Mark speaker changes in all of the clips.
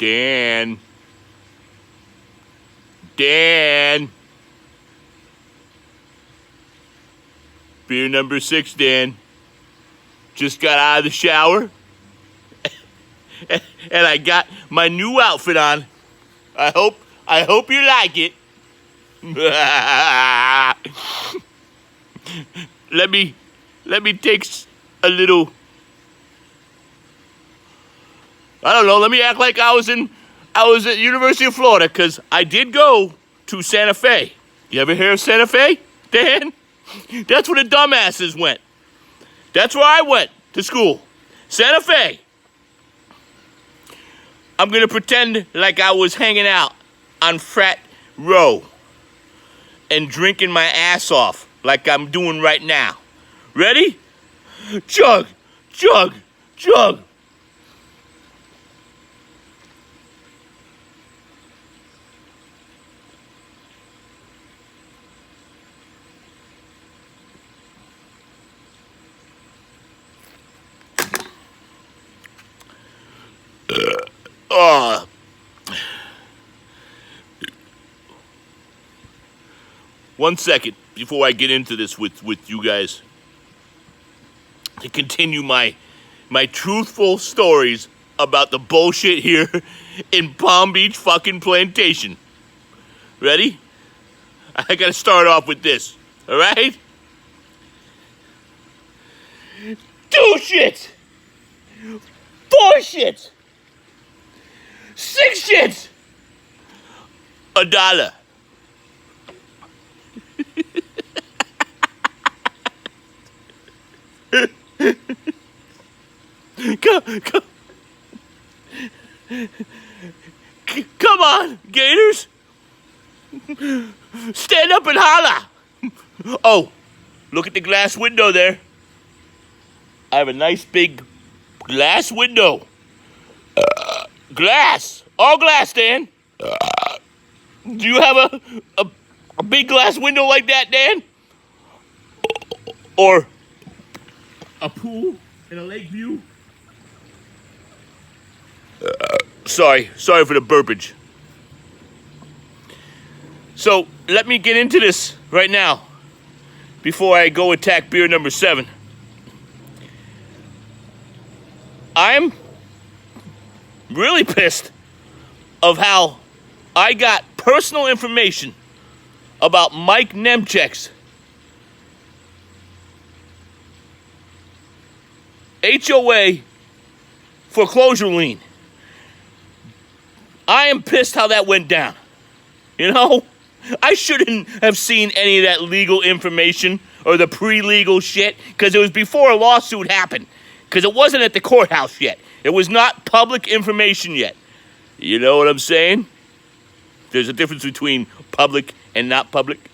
Speaker 1: Dan. Dan. Beer number 6, Dan. Just got out of the shower. And I got my new outfit on. I hope you like it. Let me take a little. I don't know. Let me act like I was at University of Florida, because I did go to Santa Fe. You ever hear of Santa Fe, Dan? That's where the dumbasses went. That's where I went to school. Santa Fe. I'm going to pretend like I was hanging out on Frat Row and drinking my ass off like I'm doing right now. Ready? Chug, chug, chug. One second before I get into this with you guys. To continue my truthful stories about the bullshit here in Palm Beach fucking Plantation. Ready? I gotta start off with this, alright? 2 shits! 4 shits! 6 shits! $1. Come on, Gators. Stand up and holla. Oh, look at the glass window there. I have a nice big glass window. Glass. All glass, Dan. Do you have a big glass window like that, Dan? Or a pool and a lake view? Sorry for the burpage. So, let me get into this right now before I go attack beer number 7. I'm really pissed of how I got personal information about Mike Nemchek's HOA foreclosure lien. I am pissed how that went down. You know, I shouldn't have seen any of that legal information or the pre-legal shit, because it was before a lawsuit happened, because it wasn't at the courthouse yet. It was not public information yet. You know what I'm saying? There's a difference between public and not public.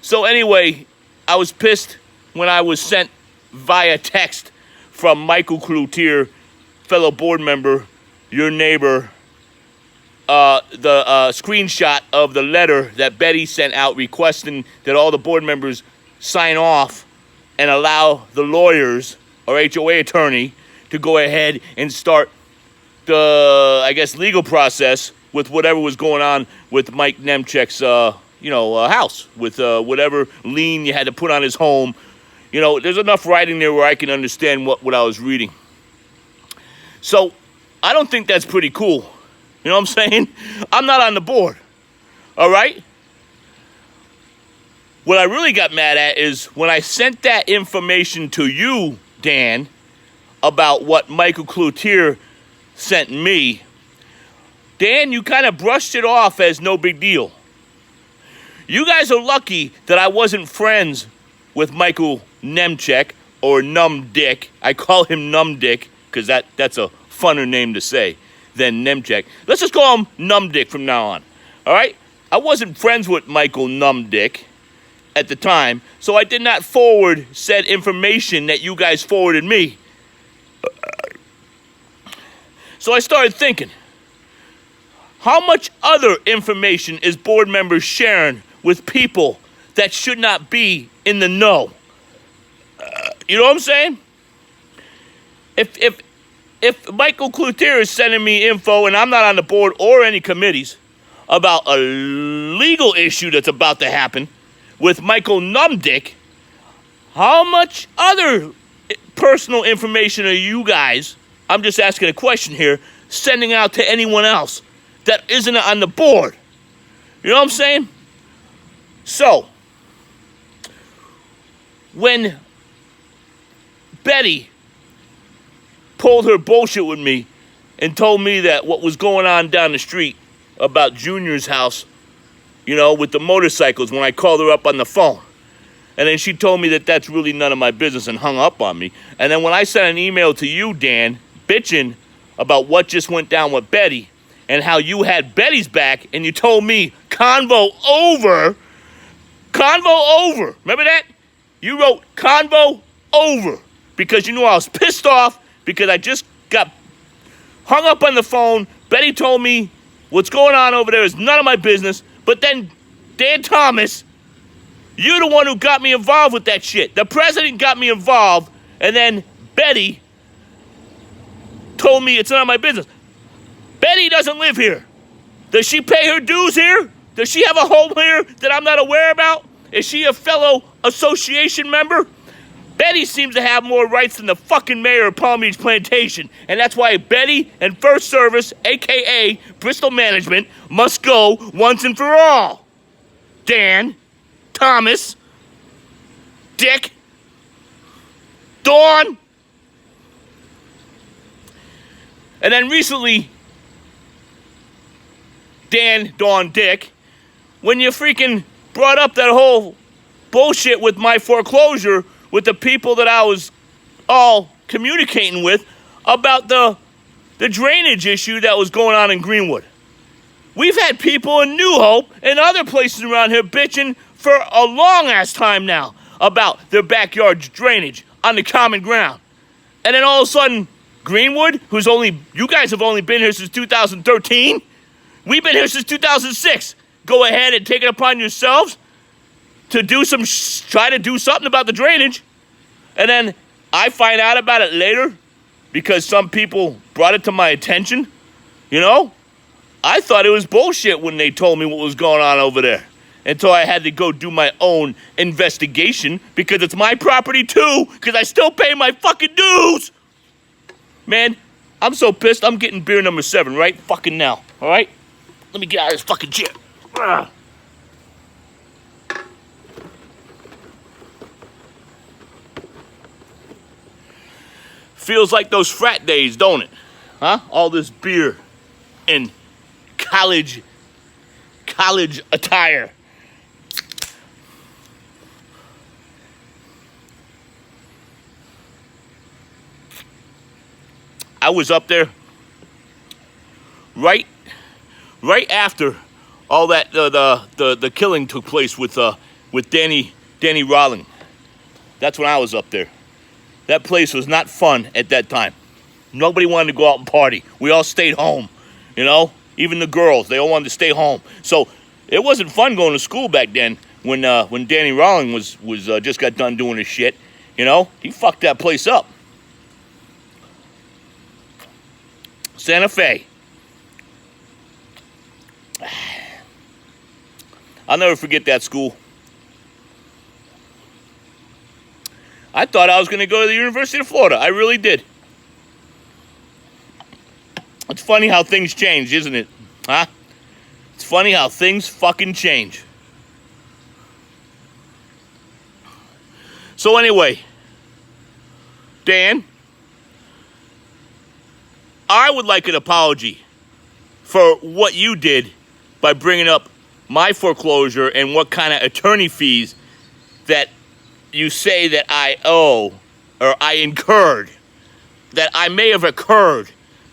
Speaker 1: So anyway, I was pissed when I was sent via text from Michael Cloutier, fellow board member, your neighbor, the screenshot of the letter that Betty sent out requesting that all the board members sign off and allow the lawyers or HOA attorney to go ahead and start the, I guess, legal process with whatever was going on with Mike Nemchek's, house, with whatever lien you had to put on his home. You know, there's enough writing there where I can understand what I was reading. So, I don't think that's pretty cool. You know what I'm saying? I'm not on the board. All right? What I really got mad at is when I sent that information to you, Dan, about what Michael Cloutier sent me, Dan, you kind of brushed it off as no big deal. You guys are lucky that I wasn't friends with Michael Nemchek, or Numb Dick. I call him Numb Dick because that's a funner name to say than Nemchek. Let's just call him Numb Dick from now on. All right? I wasn't friends with Michael Numb Dick at the time, so I did not forward said information that you guys forwarded me. So I started thinking, how much other information is board members sharing with people that should not be in the know? You know what I'm saying? If if Michael Cloutier is sending me info and I'm not on the board or any committees about a legal issue that's about to happen with Michael Numdick, how much other personal information are you guys, I'm just asking a question here, sending out to anyone else that isn't on the board? You know what I'm saying? So, when Betty pulled her bullshit with me and told me that what was going on down the street about Junior's house, you know, with the motorcycles, when I called her up on the phone. And then she told me that that's really none of my business and hung up on me. And then when I sent an email to you, Dan, bitching about what just went down with Betty and how you had Betty's back and you told me, convo over. Remember that? You wrote convo over because you knew I was pissed off because I just got hung up on the phone. Betty told me what's going on over there is none of my business. But then Dan Thomas, you're the one who got me involved with that shit. The president got me involved, and then Betty told me it's none of my business. Betty doesn't live here. Does she pay her dues here? Does she have a home here that I'm not aware about? Is she a fellow association member? Betty seems to have more rights than the fucking mayor of Palm Beach Plantation. And that's why Betty and First Service, a.k.a. Bristol Management, must go once and for all. Dan, Thomas, Dick, Dawn. And then recently, Dan, Dawn, Dick, when you freaking brought up that whole bullshit with my foreclosure with the people that I was all communicating with about the drainage issue that was going on in Greenwood. We've had people in New Hope and other places around here bitching for a long-ass time now about their backyard drainage on the common ground. And then all of a sudden, Greenwood, you guys have only been here since 2013. We've been here since 2006. Go ahead and take it upon yourselves to do try to do something about the drainage. And then I find out about it later because some people brought it to my attention. You know, I thought it was bullshit when they told me what was going on over there until I had to go do my own investigation because it's my property too, because I still pay my fucking dues. Man, I'm so pissed. I'm getting beer number 7 right fucking now, all right? Let me get out of this fucking chair. Ugh. Feels like those frat days, don't it? Huh? All this beer and college attire. I was up there right after all that the killing took place with Danny Rawling. That's when I was up there. That place was not fun at that time. Nobody wanted to go out and party. We all stayed home, you know? Even the girls, they all wanted to stay home. So it wasn't fun going to school back then when Danny Rawling was just got done doing his shit, you know? He fucked that place up. Santa Fe. I'll never forget that school. I thought I was going to go to the University of Florida. I really did. It's funny how things change, isn't it? Huh? It's funny how things fucking change. So anyway, Dan, I would like an apology for what you did by bringing up my foreclosure and what kind of attorney fees that you say that I owe or I incurred, that I may have incurred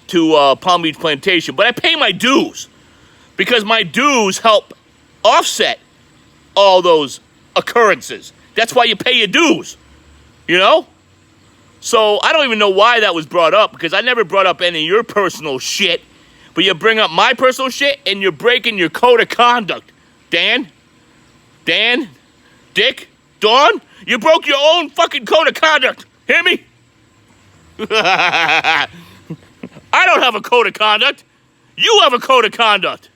Speaker 1: to Palm Beach Plantation. But I pay my dues because my dues help offset all those occurrences. That's why you pay your dues, you know? So I don't even know why that was brought up because I never brought up any of your personal shit. But you bring up my personal shit and you're breaking your code of conduct. Dan, Dick, Dawn, you broke your own fucking code of conduct. Hear me? I don't have a code of conduct. You have a code of conduct.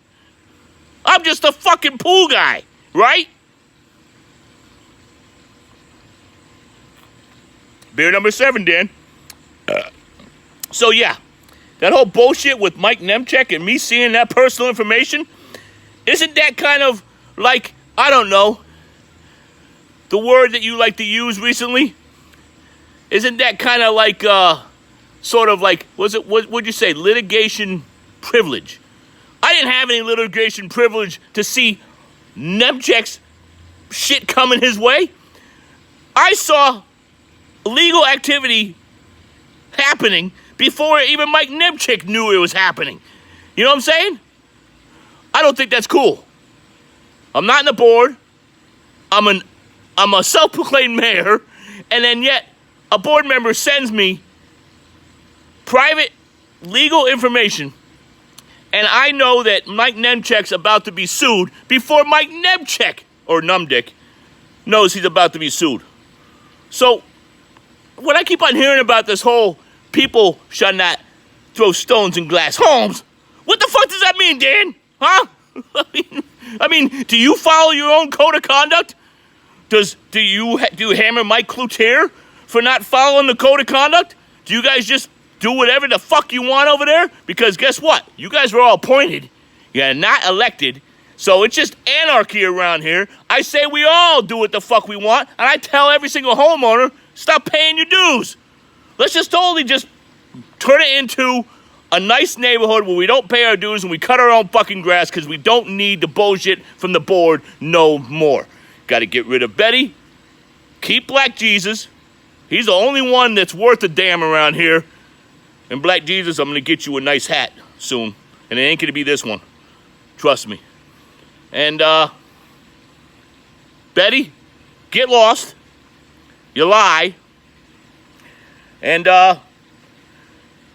Speaker 1: I'm just a fucking pool guy, right? Beer number 7, Dan. So yeah, that whole bullshit with Mike Nemchek and me seeing that personal information, isn't that kind of like, I don't know, the word that you like to use recently? Isn't that kind of like, sort of like, what'd you say, litigation privilege? I didn't have any litigation privilege to see Nemchek's shit coming his way. I saw illegal activity happening before even Mike Nemchek knew it was happening. You know what I'm saying? I don't think that's cool. I'm not in the board. I'm a self-proclaimed mayor, and then yet a board member sends me private legal information, and I know that Mike Nemchek's about to be sued before Mike Nemchek, or Numdick, knows he's about to be sued. So, when I keep on hearing about this whole people shall not throw stones in glass homes, what the fuck does that mean, Dan? Huh? I mean, do you follow your own code of conduct? Do you hammer Mike Cloutier for not following the code of conduct? Do you guys just do whatever the fuck you want over there? Because guess what? You guys were all appointed. You're not elected. So it's just anarchy around here. I say we all do what the fuck we want, and I tell every single homeowner, stop paying your dues. Let's just totally just turn it into a nice neighborhood where we don't pay our dues and we cut our own fucking grass because we don't need the bullshit from the board no more. Got to get rid of Betty. Keep Black Jesus. He's the only one that's worth a damn around here. And Black Jesus, I'm going to get you a nice hat soon. And it ain't going to be this one. Trust me. And, Betty, get lost. You lie. And,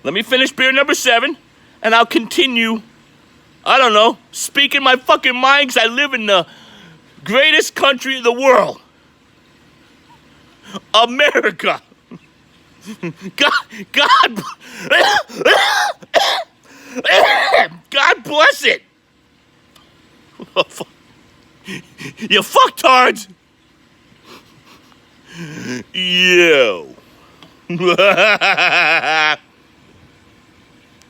Speaker 1: let me finish beer number 7, and I'll continue, I don't know, speaking my fucking mind because I live in the greatest country in the world. America. God bless it. You fucktards. Yo.